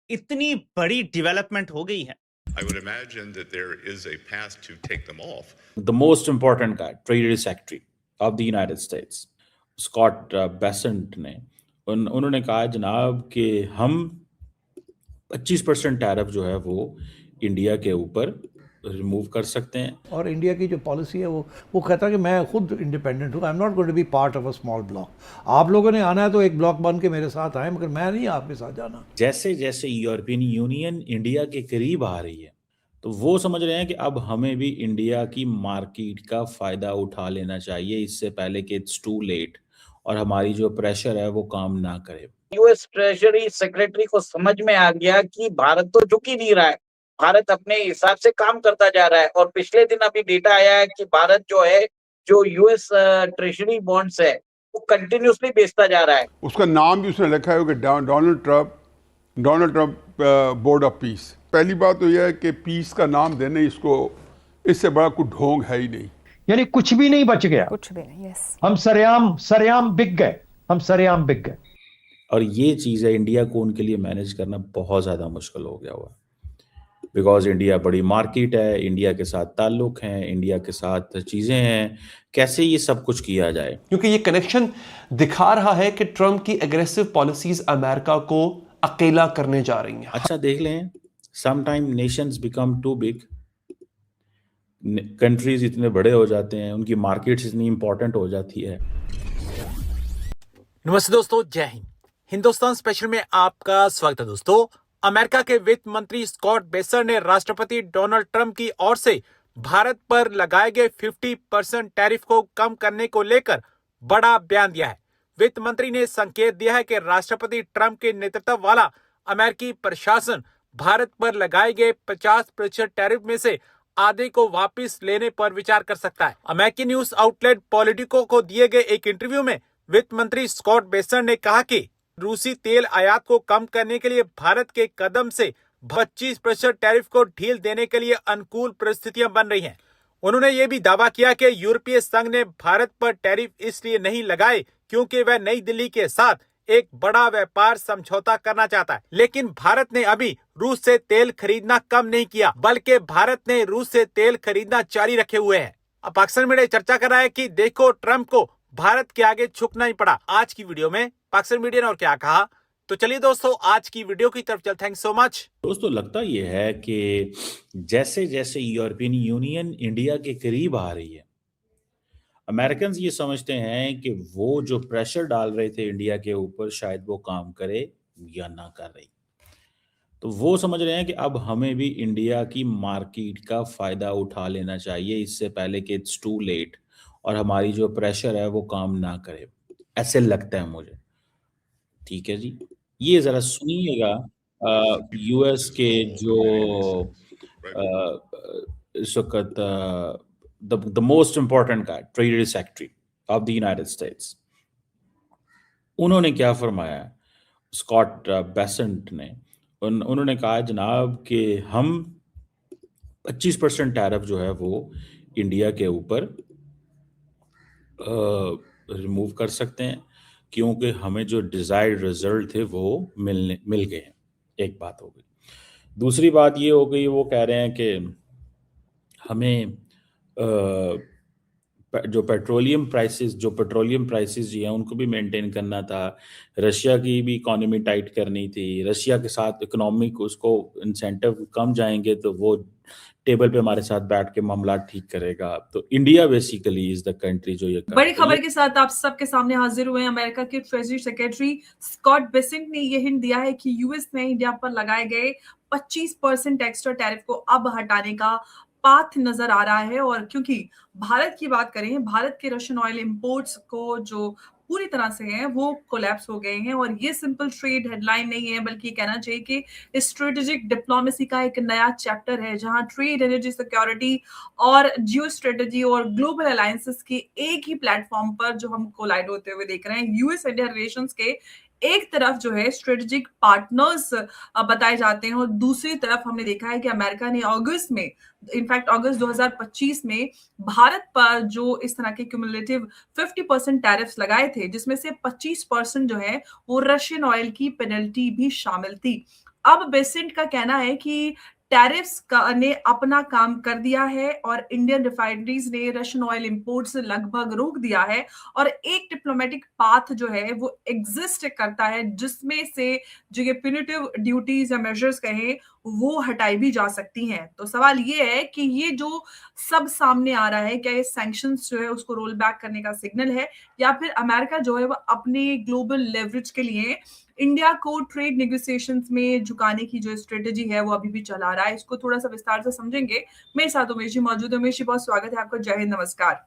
इतनी बड़ी डेवलपमेंट हो गई है। I would imagine that there is a path to take them off. The most important guy, Treasury Secretary of the United States, Scott Bessent ने उन्होंने कहा जनाब कि हम 25% टैरिफ जो है वो इंडिया के ऊपर रिमूव कर सकते हैं। और इंडिया की जो पॉलिसी है वो कहता है कि मैं खुद इंडिपेंडेंट हूँ, I am not going to be part of a small block. आप लोगों ने आना है तो एक ब्लॉक बन के मेरे साथ आए, मगर मैं नहीं आपके साथ जाना। जैसे जैसे यूरोपियन यूनियन इंडिया के करीब आ रही है तो वो समझ रहे हैं कि अब हमें भी इंडिया की मार्केट का फ़ायदा उठा लेना चाहिए इससे पहले कि इट्स टू लेट और हमारी जो प्रेशर है वो काम ना करे। यूएस ट्रेजरी सेक्रेटरी को समझ में आ गया कि भारत तो झुक ही नहीं रहा है, भारत अपने हिसाब से काम करता जा रहा है। और पिछले दिन अभी डेटा आया है कि भारत जो है, जो यूएस ट्रेजरी बॉन्ड्स है वो कंटिन्यूसली बेचता जा रहा है। उसका नाम भी उसने लिखा है कि Donald Trump board of peace. पहली बात तो यह है कि पीस का नाम देने इसको, इससे बड़ा कोई ढोंग है ही नहीं। यानी कुछ भी नहीं बच गया, कुछ भी नहीं। यस, हम सरेआम बिक गए। और ये चीज़ है इंडिया को उनके लिए मैनेज करना बहुत ज़्यादा मुश्किल हो गया हुआ, बिकॉज इंडिया बड़ी मार्केट है, इंडिया के साथ ताल्लुक हैं, इंडिया के साथ चीज़ें हैं, कैसे ये सब कुछ किया जाए। क्योंकि ये कनेक्शन दिखा रहा है कि ट्रंप की एग्रेसिव पॉलिसीज अमेरिका को अकेला करने जा रही हैं। अच्छा देख लें, sometime nations become too big, countries इतने बड़े हो जाते हैं, उनकी मार्केट्स इतनी इंपॉर्टेंट हो जाती है। नमस्ते दोस्तों, जय हिंद। हिंदुस्तान स्पेशल में आपका स्वागत है। दोस्तों, अमेरिका के वित्त मंत्री स्कॉट बेसर ने राष्ट्रपति डोनाल्ड ट्रंप की ओर से भारत पर लगाए गए 50% टैरिफ को कम करने को लेकर बड़ा बयान दिया है। वित्त मंत्री ने संकेत दिया है कि राष्ट्रपति ट्रंप के नेतृत्व वाला अमेरिकी प्रशासन भारत पर लगाए गए 50% टैरिफ में से आधे को वापस लेने पर विचार कर सकता है। अमेरिकी न्यूज आउटलेट पॉलिटिको को दिए गए एक इंटरव्यू में वित्त मंत्री स्कॉट बेसर ने कहा कि रूसी तेल आयात को कम करने के लिए भारत के कदम से 25% टैरिफ को ढील देने के लिए अनुकूल परिस्थितियां बन रही हैं। उन्होंने ये भी दावा किया कि यूरोपीय संघ ने भारत पर टैरिफ इसलिए नहीं लगाए क्योंकि वह नई दिल्ली के साथ एक बड़ा व्यापार समझौता करना चाहता है। लेकिन भारत ने अभी रूस से तेल खरीदना कम नहीं किया, बल्कि भारत ने रूस से तेल खरीदना जारी रखे हुए है। अब पाकिस्तान मीडिया चर्चा कर रहा है कि देखो ट्रंप को भारत के आगे झुकना ही पड़ा। आज की वीडियो में पाकिस्तान मीडिया ने और क्या कहा, तो चलिए दोस्तों आज की वीडियो की तरफ चलते हैं। Thanks so much. दोस्तों, लगता ये है कि जैसे जैसे यूरोपियन यूनियन इंडिया के करीब आ रही है, अमेरिकन ये समझते हैं कि वो जो प्रेशर डाल रहे थे इंडिया के ऊपर शायद वो काम करे या ना कर रही। तो वो समझ रहे हैं कि अब हमें भी इंडिया की मार्केट का फ़ायदा उठा लेना चाहिए इससे पहले कि इट्स टू लेट और हमारी जो प्रेशर है वो काम ना करे, ऐसे लगता है मुझे। ठीक है जी, ये ज़रा सुनिएगा यूएस के जो इस वक्त the most important guy, Treasury Secretary of the United States, उन्होंने क्या फरमाया स्कॉट बेसेंट ने। उन्होंने कहा जनाब कि हम 25% टैरिफ जो है वो इंडिया के ऊपर रिमूव कर सकते हैं क्योंकि हमें जो डिज़ायर्ड रिजल्ट थे वो मिल गए हैं। एक बात हो गई। दूसरी बात ये हो गई, वो कह रहे हैं कि हमें जो पेट्रोलियम प्राइसेस जी हैं उनको भी मेंटेन करना था। रशिया की भी इकोनॉमी टाइट करनी थी, रशिया के साथ इकोनॉमिक उसको इंसेंटिव कम जाएंगे तो वो टेबल पे हमारे साथ बैठ के मामला ठीक करेगा। तो India basically is the country जो ये बड़ी खबर के साथ आप सबके सामने हाजिर हुए हैं। अमेरिका के ट्रेजरी सेक्रेटरी स्कॉट बेसेंट ने यह हिंट दिया है कि यूएस ने इंडिया पर लगाए गए 25% एक्स्ट्रा टैरिफ को अब हटाने का पाथ नजर आ रहा है। और क्योंकि भारत की बात करें, भारत के रशियन ऑयल इंपोर्ट्स को जो पूरी तरह से हैं वो कोलैप्स हो गए हैं। और ये सिंपल ट्रेड हेडलाइन नहीं है, बल्कि कहना चाहिए कि स्ट्रेटेजिक डिप्लोमेसी का एक नया चैप्टर है जहां ट्रेड, एनर्जी सिक्योरिटी और जियो स्ट्रेटेजी और ग्लोबल अलायंसेस के एक ही प्लेटफॉर्म पर जो हम कोलाइड होते हुए देख रहे हैं। यूएस इंडिया रिलेशंस के एक तरफ जो है स्ट्रेटेजिक पार्टनर्स बताए जाते हैं और दूसरी तरफ हमने देखा है कि अमेरिका ने अगस्त 2025 में भारत पर जो इस तरह के क्यूमुलेटिव 50% टैरिफ्स लगाए थे, जिसमें से 25% जो है वो रशियन ऑयल की पेनल्टी भी शामिल थी। अब बेसेंट का कहना है कि टैरिफ्स का ने अपना काम कर दिया है और इंडियन रिफाइनरीज ने रशियन ऑयल इंपोर्ट्स लगभग रोक दिया है और एक डिप्लोमेटिक पाथ जो है वो एग्जिस्ट करता है जिसमें से जो ये प्यूनिटिव ड्यूटीज या मेजर्स कहें वो हटाई भी जा सकती हैं। तो सवाल ये है कि ये जो सब सामने आ रहा है क्या ये सैंक्शंस जो है उसको रोल बैक करने का सिग्नल है या फिर अमेरिका जो है वो अपने ग्लोबल लेवरेज के लिए इंडिया को ट्रेड नेगोशिएशंस में झुकाने की जो स्ट्रेटेजी है वो अभी भी चला रहा है। इसको थोड़ा सा विस्तार से समझेंगे। मेरे साथ उमेश जी मौजूद है। उमेश जी बहुत स्वागत है आपका। जय हिंद, नमस्कार।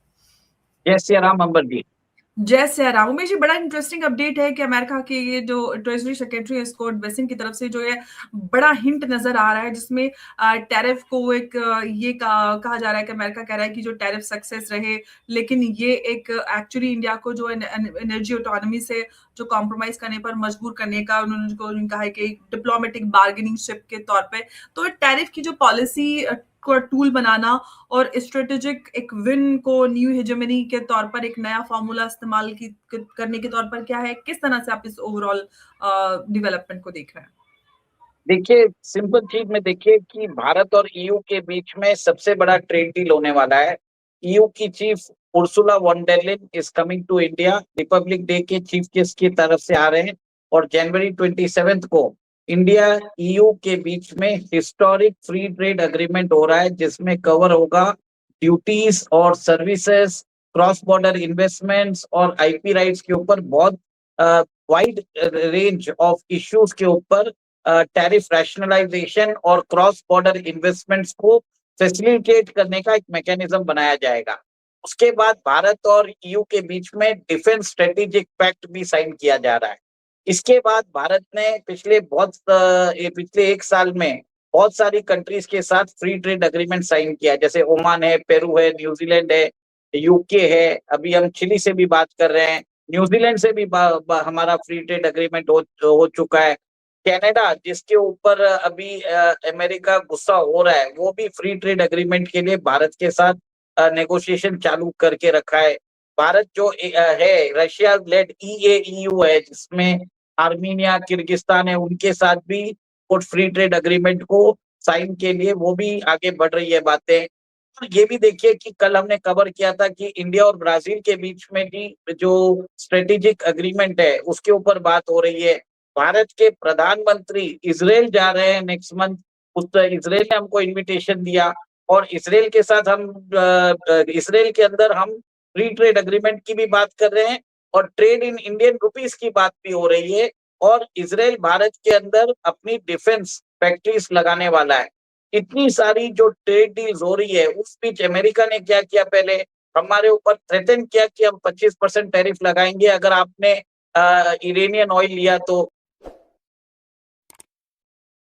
जय सिया राम अंबर जी। जय सिया राम। उमेश जी बड़ा इंटरेस्टिंग अपडेट है कि अमेरिका के ये जो ट्रेजरी सेक्रेटरी स्कॉट बेसेंट की तरफ से जो है बड़ा हिंट नजर आ रहा है जिसमें टैरिफ को एक ये कहा जा रहा है कि अमेरिका कह रहा है कि जो टैरिफ सक्सेस रहे लेकिन ये एक एक्चुअली इंडिया को जो एनर्जी ऑटोनॉमी से जो कॉम्प्रोमाइज करने पर मजबूर करने का उन्होंने कहा है कि डिप्लोमेटिक बार्गेनिंग चिप के तौर पे। तो टैरिफ की जो पॉलिसी को टूल बनाना और स्ट्रेटेजिक एक विन को न्यू हेजेमनी के तौर पर एक नया फॉर्मूला इस्तेमाल करने के तौर पर क्या है, किस तरह से आप इस ओवरऑल डेवलपमेंट को देख रहे हैं? देखिए, सिंपल चीज में देखिए कि भारत और ईयू के बीच में सबसे बड़ा ट्रेड डील होने वाला है। ईयू की chief Ursula von der Leyen is coming to India. Republic Day के चीफ गेस्ट की तरफ से आ रहे हैं और जनवरी 27 को इंडिया ईयू के बीच में हिस्टोरिक फ्री ट्रेड एग्रीमेंट हो रहा है जिसमें कवर होगा ड्यूटीज और सर्विसेज, क्रॉस बॉर्डर इन्वेस्टमेंट्स और आईपी राइट्स के ऊपर बहुत वाइड रेंज ऑफ इश्यूज के ऊपर टैरिफ रैशनलाइजेशन और क्रॉस बॉर्डर इन्वेस्टमेंट्स को फैसिलिटेट करने का एक मैकेनिज्म बनाया जाएगा। उसके बाद भारत और ईयू के बीच में डिफेंस स्ट्रेटेजिक पैक्ट भी साइन किया जा रहा है। इसके बाद भारत ने पिछले एक साल में बहुत सारी कंट्रीज के साथ फ्री ट्रेड एग्रीमेंट साइन किया, जैसे ओमान है, पेरू है, न्यूजीलैंड है, यूके है, अभी हम चिली से भी बात कर रहे हैं, न्यूजीलैंड से भी हमारा फ्री ट्रेड एग्रीमेंट हो चुका है। कनाडा, जिसके ऊपर अभी अमेरिका गुस्सा हो रहा है, वो भी फ्री ट्रेड एग्रीमेंट के लिए भारत के साथ नेगोशिएशन चालू करके रखा है। भारत जो है रशिया लेड EAEU है जिसमें आर्मीनिया, किर्गिस्तान है, उनके साथ भी कुछ फ्री ट्रेड एग्रीमेंट को साइन के लिए वो भी आगे बढ़ रही है बातें। और ये भी देखिए कि कल हमने कवर किया था कि इंडिया और ब्राजील के बीच में भी जो स्ट्रेटेजिक एग्रीमेंट है उसके ऊपर बात हो रही है। भारत के प्रधानमंत्री इजराइल जा रहे हैं नेक्स्ट मंथ। इजराइल ने हमको इनविटेशन दिया और इजराइल के साथ इजराइल के अंदर हम फ्री ट्रेड एग्रीमेंट की भी बात कर रहे हैं और ट्रेड इन इंडियन रुपीस की बात भी हो रही है। और इजराइल भारत के अंदर अपनी डिफेंस फैक्ट्रीज लगाने वाला है। इतनी सारी जो ट्रेड डील्स हो रही है, उस बीच अमेरिका ने क्या किया, पहले हमारे ऊपर थ्रेटन किया कि हम 25% टैरिफ लगाएंगे अगर आपने इरानियन ऑयल लिया तो।